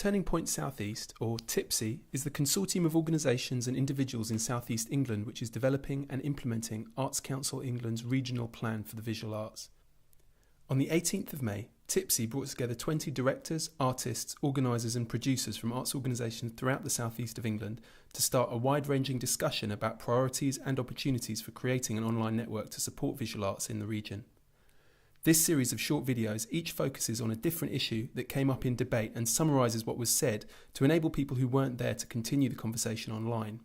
Turning Point South East, or TIPSE, is the consortium of organisations and individuals in South East England which is developing and implementing Arts Council England's regional plan for the visual arts. On the 18th of May, TIPSE brought together 20 directors, artists, organisers and producers from arts organisations throughout the South East of England to start a wide-ranging discussion about priorities and opportunities for creating an online network to support visual arts in the region. This series of short videos each focuses on a different issue that came up in debate and summarises what was said to enable people who weren't there to continue the conversation online.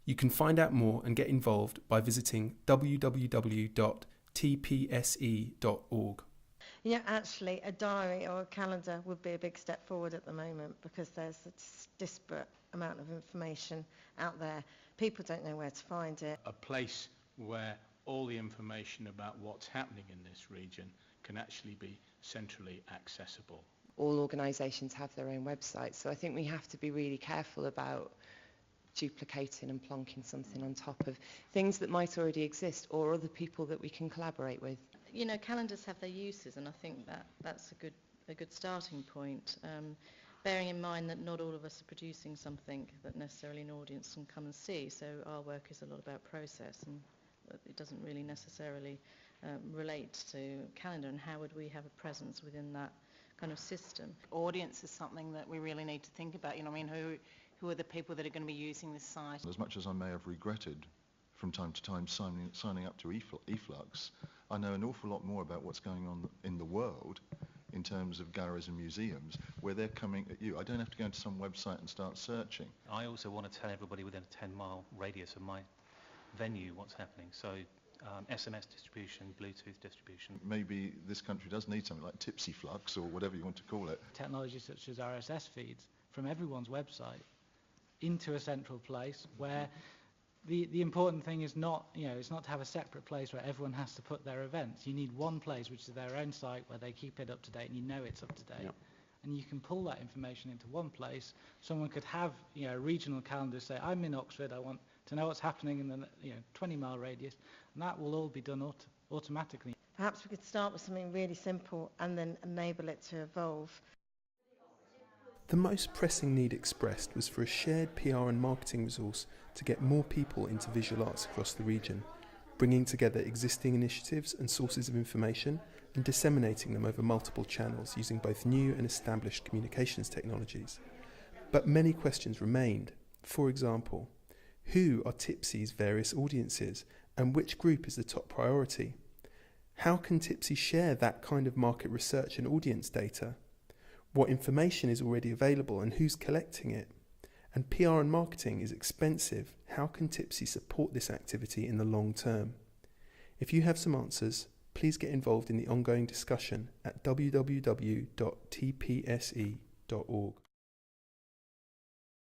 You can find out more and get involved by visiting www.tpse.org. Yeah, actually, a diary or a calendar would be a big step forward at the moment because there's a disparate amount of information out there. People don't know where to find it. A place where all the information about what's happening in this region can actually be centrally accessible. All organisations have their own websites, so I think we have to be really careful about duplicating and plonking something on top of things that might already exist or other people that we can collaborate with. You know, calendars have their uses, and I think that's a good starting point. Bearing in mind that not all of us are producing something that necessarily an audience can come and see, so our work is a lot about process, and it doesn't really necessarily relate to calendar, and how would we have a presence within that kind of system. Audience is something that we really need to think about. You know, I mean, who are the people that are going to be using this site? As much as I may have regretted from time to time signing up to eFlux, I know an awful lot more about what's going on in the world in terms of galleries and museums, where they're coming at you. I don't have to go into some website and start searching. I also want to tell everybody within a 10-mile radius of my venue what's happening, so SMS distribution, Bluetooth distribution. Maybe this country does need something like Tipsy Flux or whatever you want to call it. Technology such as RSS feeds from everyone's website into a central place where the important thing is not, you know, it's not to have a separate place where everyone has to put their events. You need one place which is their own site where they keep it up to date and you know it's up to date. Yep. And you can pull that information into one place. Someone could have, you know, a regional calendar, say, I'm in Oxford, I want to know what's happening in the 20-mile radius, and that will all be done automatically. Perhaps we could start with something really simple and then enable it to evolve. The most pressing need expressed was for a shared PR and marketing resource to get more people into visual arts across the region, bringing together existing initiatives and sources of information and disseminating them over multiple channels using both new and established communications technologies. But many questions remained. For example, who are TIPSE's various audiences and which group is the top priority? How can TIPSE share that kind of market research and audience data? What information is already available and who's collecting it? And PR and marketing is expensive. How can TIPSE support this activity in the long term? If you have some answers, please get involved in the ongoing discussion at www.tpse.org.